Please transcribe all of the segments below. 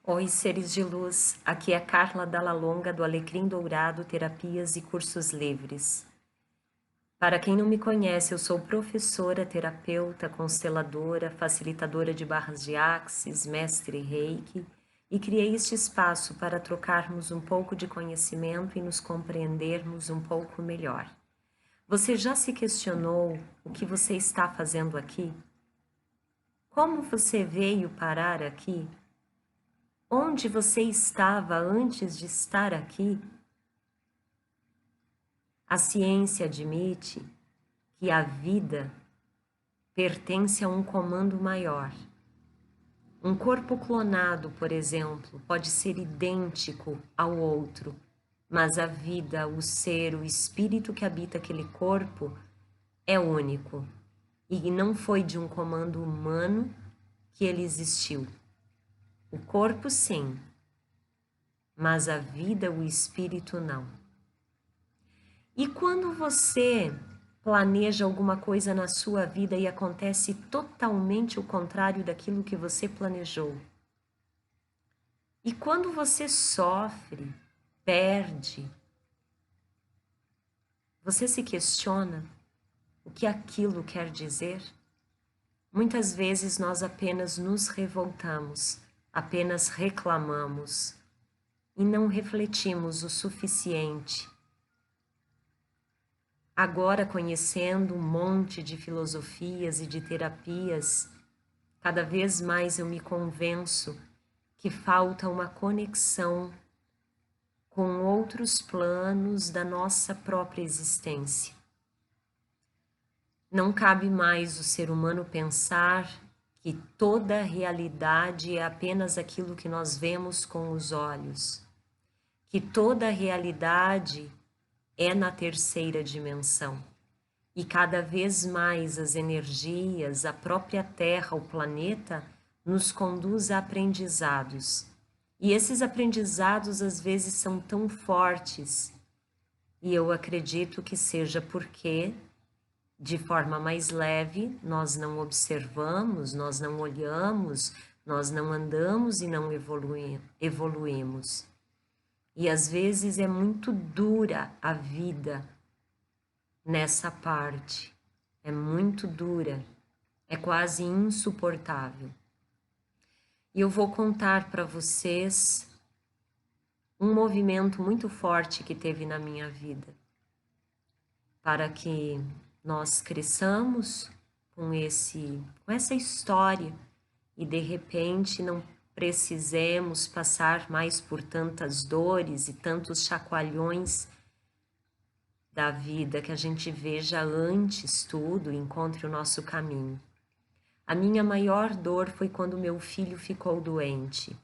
Oi, seres de luz, aqui é Carla Dalla Longa do Alecrim Dourado Terapias e Cursos Livres. Para quem não me conhece, eu sou professora, terapeuta, consteladora, facilitadora de barras de axis, mestre Reiki e criei este espaço para trocarmos um pouco de conhecimento e nos compreendermos um pouco melhor. Você já se questionou o que você está fazendo aqui? Como você veio parar aqui? Onde você estava antes de estar aqui? A ciência admite que a vida pertence a um comando maior. Um corpo clonado, por exemplo, pode ser idêntico ao outro, mas a vida, o ser, o espírito que habita aquele corpo é único. E não foi de um comando humano que ele existiu. O corpo, sim, mas a vida, o espírito, não. E quando você planeja alguma coisa na sua vida e acontece totalmente o contrário daquilo que você planejou? E quando você sofre, perde, você se questiona o que aquilo quer dizer? Muitas vezes nós apenas nos revoltamos, apenas reclamamos e não refletimos o suficiente. Agora, conhecendo um monte de filosofias e de terapias, cada vez mais eu me convenço que falta uma conexão com outros planos da nossa própria existência. Não cabe mais o ser humano pensar que toda a realidade é apenas aquilo que nós vemos com os olhos, que toda a realidade é na terceira dimensão. E cada vez mais as energias, a própria Terra, o planeta, nos conduz a aprendizados. E esses aprendizados às vezes são tão fortes, e eu acredito que seja porque, de forma mais leve, nós não observamos, nós não olhamos, nós não andamos e não evoluímos. E às vezes é muito dura a vida nessa parte. É muito dura, é quase insuportável. E eu vou contar para vocês um movimento muito forte que teve na minha vida, para que nós cresçamos com essa história e de repente não precisemos passar mais por tantas dores e tantos chacoalhões da vida, que a gente veja antes tudo e encontre o nosso caminho. A minha maior dor foi quando meu filho ficou doente.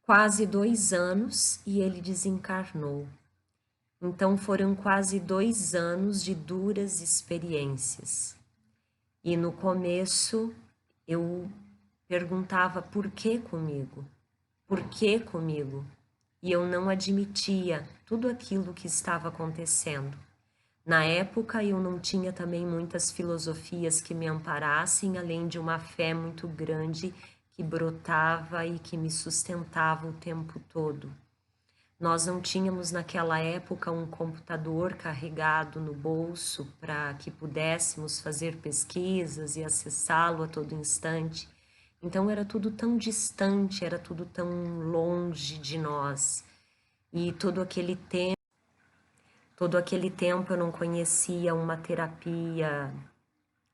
Quase 2 anos e ele desencarnou. Então foram quase 2 anos de duras experiências. E no começo eu perguntava por que comigo? Por que comigo? E eu não admitia tudo aquilo que estava acontecendo. Na época eu não tinha também muitas filosofias que me amparassem, além de uma fé muito grande que brotava e que me sustentava o tempo todo. Nós não tínhamos naquela época um computador carregado no bolso para que pudéssemos fazer pesquisas e acessá-lo a todo instante. Então era tudo tão distante, era tudo tão longe de nós. E todo aquele tempo eu não conhecia uma terapia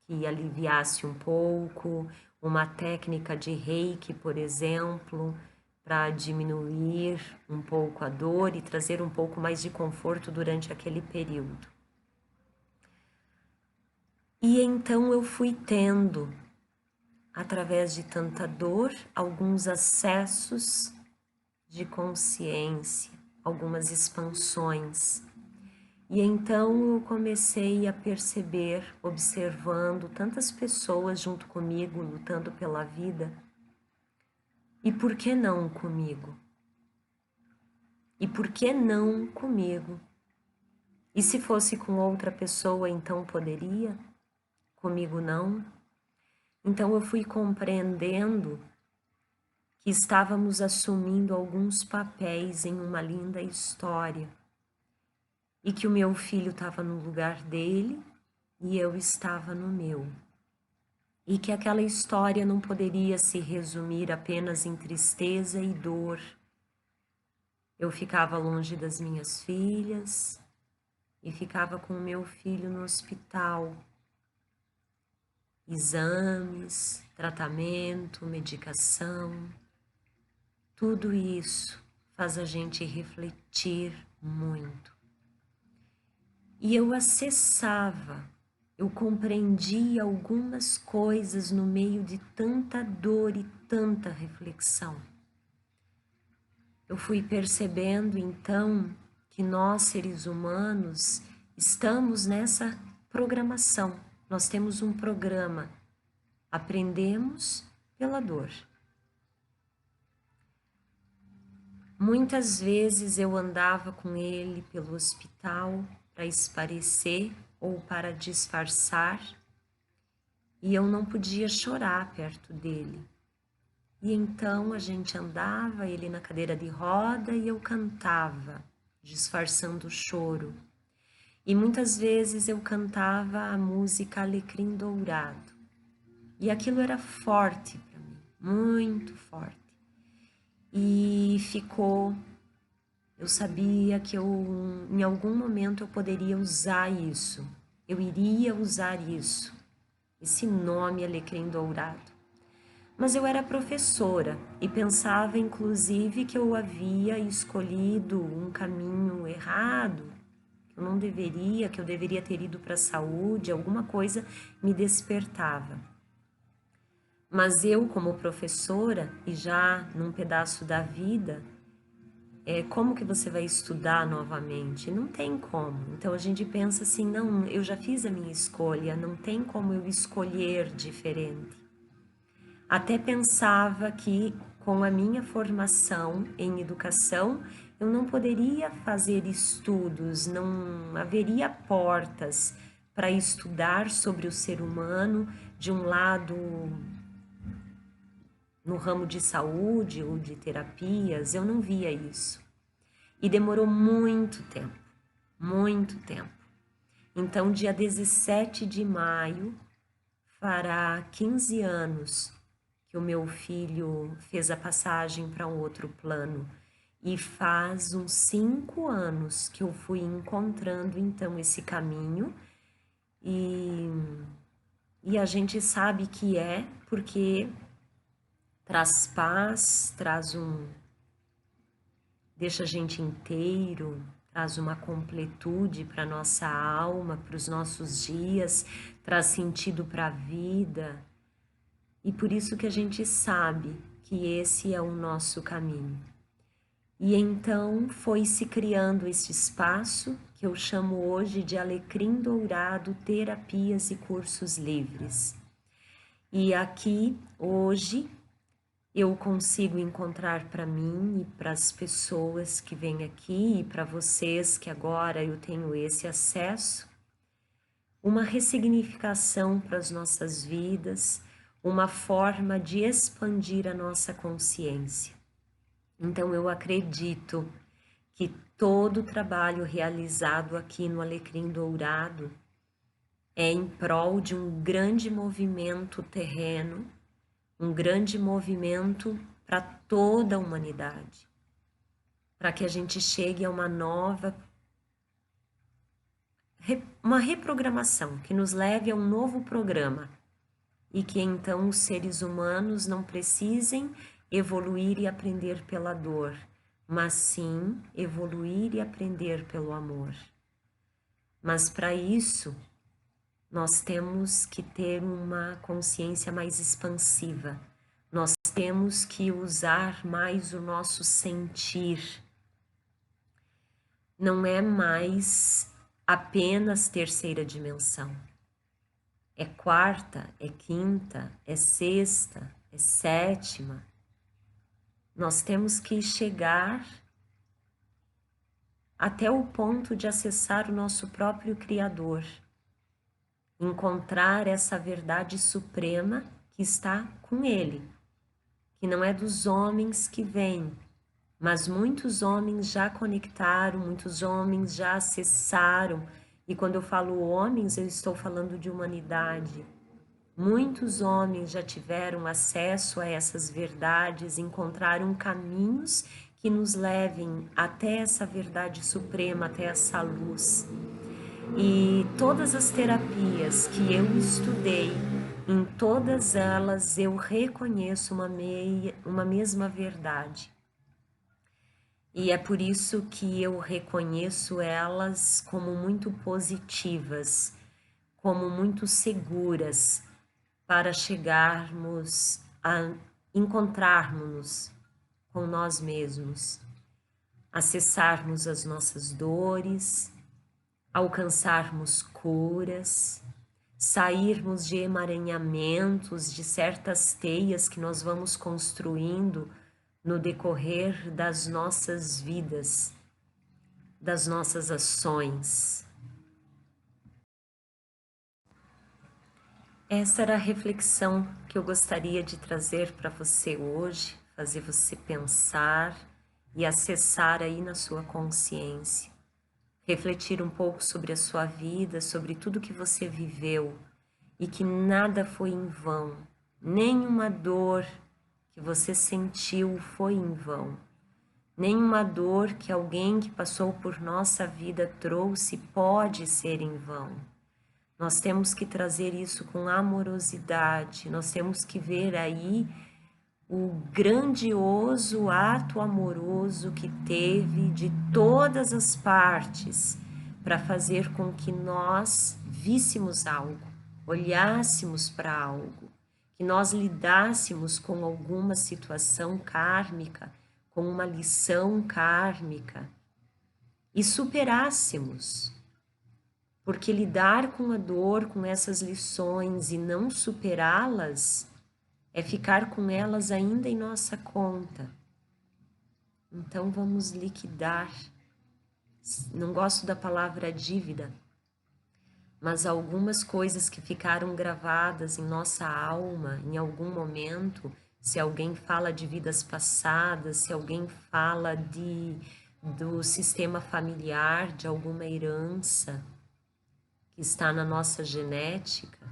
que aliviasse um pouco, uma técnica de Reiki, por exemplo, para diminuir um pouco a dor e trazer um pouco mais de conforto durante aquele período. E então eu fui tendo, através de tanta dor, alguns acessos de consciência, algumas expansões. E então eu comecei a perceber, observando tantas pessoas junto comigo, lutando pela vida. E por que não comigo? E por que não comigo? E se fosse com outra pessoa, então poderia? Comigo não? Então eu fui compreendendo que estávamos assumindo alguns papéis em uma linda história e que o meu filho estava no lugar dele e eu estava no meu. E que aquela história não poderia se resumir apenas em tristeza e dor. Eu ficava longe das minhas filhas e ficava com o meu filho no hospital. Exames, tratamento, medicação, tudo isso faz a gente refletir muito. E eu acessava, eu compreendia algumas coisas no meio de tanta dor e tanta reflexão. Eu fui percebendo então que nós, seres humanos, estamos nessa programação. Nós temos um programa. Aprendemos pela dor. Muitas vezes eu andava com ele pelo hospital para espairecer ou para disfarçar, e eu não podia chorar perto dele. E então a gente andava, ele na cadeira de roda e eu cantava, disfarçando o choro. E muitas vezes eu cantava a música Alecrim Dourado. E aquilo era forte para mim, muito forte. E ficou, eu sabia que em algum momento eu poderia usar isso. Eu iria usar isso, esse nome Alecrim Dourado. Mas eu era professora e pensava inclusive que eu havia escolhido um caminho errado, que eu não deveria, que eu deveria ter ido para a saúde, alguma coisa me despertava. Mas eu, como professora, e já num pedaço da vida, como que você vai estudar novamente? Não tem como. Então a gente pensa assim, não, eu já fiz a minha escolha, não tem como eu escolher diferente. Até pensava que com a minha formação em educação, eu não poderia fazer estudos, não haveria portas para estudar sobre o ser humano de um lado no ramo de saúde ou de terapias, eu não via isso. E demorou muito tempo, muito tempo. Então, dia 17 de maio, fará 15 anos que o meu filho fez a passagem para um outro plano. E faz uns 5 anos que eu fui encontrando, então, esse caminho. E a gente sabe que é porque traz paz, deixa a gente inteiro, traz uma completude para nossa alma, para os nossos dias, traz sentido para a vida. E por isso que a gente sabe que esse é o nosso caminho. E então foi se criando esse espaço que eu chamo hoje de Alecrim Dourado Terapias e Cursos Livres. E aqui, hoje, eu consigo encontrar para mim e para as pessoas que vêm aqui e para vocês que agora eu tenho esse acesso, uma ressignificação para as nossas vidas, uma forma de expandir a nossa consciência. Então eu acredito que todo o trabalho realizado aqui no Alecrim Dourado é em prol de um grande movimento terreno, um grande movimento para toda a humanidade, para que a gente chegue a uma reprogramação, que nos leve a um novo programa e que então os seres humanos não precisem evoluir e aprender pela dor, mas sim evoluir e aprender pelo amor. Mas para isso, nós temos que ter uma consciência mais expansiva. Nós temos que usar mais o nosso sentir. Não é mais apenas terceira dimensão. É quarta, é quinta, é sexta, é sétima. Nós temos que chegar até o ponto de acessar o nosso próprio Criador. Encontrar essa verdade suprema que está com Ele, que não é dos homens que vêm, mas muitos homens já conectaram, muitos homens já acessaram, e quando eu falo homens, eu estou falando de humanidade. Muitos homens já tiveram acesso a essas verdades, encontraram caminhos que nos levem até essa verdade suprema, até essa luz. E todas as terapias que eu estudei, em todas elas eu reconheço uma mesma verdade. E é por isso que eu reconheço elas como muito positivas, como muito seguras para chegarmos a encontrarmos-nos com nós mesmos, acessarmos as nossas dores, alcançarmos curas, sairmos de emaranhamentos, de certas teias que nós vamos construindo no decorrer das nossas vidas, das nossas ações. Essa era a reflexão que eu gostaria de trazer para você hoje, fazer você pensar e acessar aí na sua consciência. Refletir um pouco sobre a sua vida, sobre tudo que você viveu e que nada foi em vão, nenhuma dor que você sentiu foi em vão, nenhuma dor que alguém que passou por nossa vida trouxe pode ser em vão. Nós temos que trazer isso com amorosidade, nós temos que ver aí o grandioso ato amoroso que teve de todas as partes para fazer com que nós víssemos algo, olhássemos para algo, que nós lidássemos com alguma situação kármica, com uma lição kármica e superássemos. Porque lidar com a dor, com essas lições e não superá-las, é ficar com elas ainda em nossa conta. Então vamos liquidar. Não gosto da palavra dívida, mas algumas coisas que ficaram gravadas em nossa alma em algum momento, se alguém fala de vidas passadas, se alguém fala do sistema familiar, de alguma herança que está na nossa genética,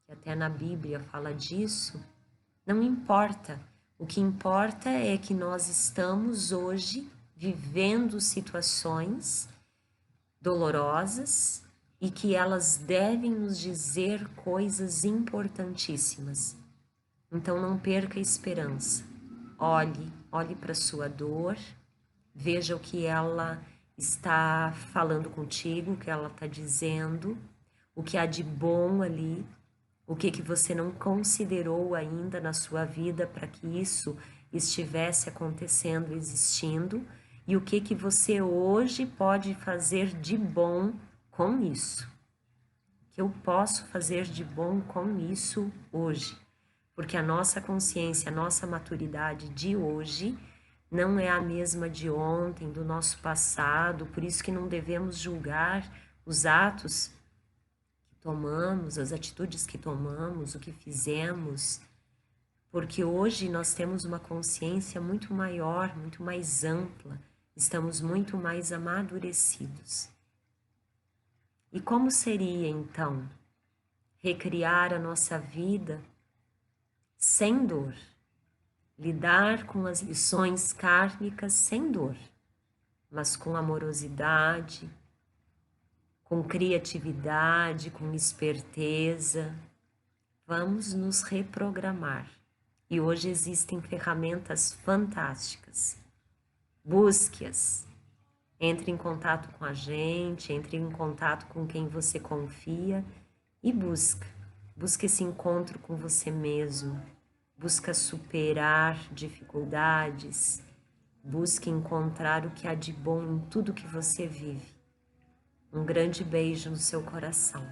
que até na Bíblia fala disso, não importa. O que importa é que nós estamos hoje vivendo situações dolorosas e que elas devem nos dizer coisas importantíssimas. Então não perca a esperança. Olhe para a sua dor, veja o que ela está falando contigo, o que ela está dizendo, o que há de bom ali, o que você não considerou ainda na sua vida para que isso estivesse acontecendo, existindo, e o que você hoje pode fazer de bom com isso. Que eu posso fazer de bom com isso hoje, porque a nossa consciência, a nossa maturidade de hoje não é a mesma de ontem, do nosso passado, por isso que não devemos julgar os atos que tomamos, as atitudes que tomamos, o que fizemos, porque hoje nós temos uma consciência muito maior, muito mais ampla, estamos muito mais amadurecidos. E como seria, então, recriar a nossa vida sem dor? Lidar com as lições kármicas sem dor, mas com amorosidade, com criatividade, com esperteza. Vamos nos reprogramar. E hoje existem ferramentas fantásticas. Busque-as. Entre em contato com a gente, entre em contato com quem você confia e busque esse encontro com você mesmo. Busca superar dificuldades, busque encontrar o que há de bom em tudo que você vive. Um grande beijo no seu coração.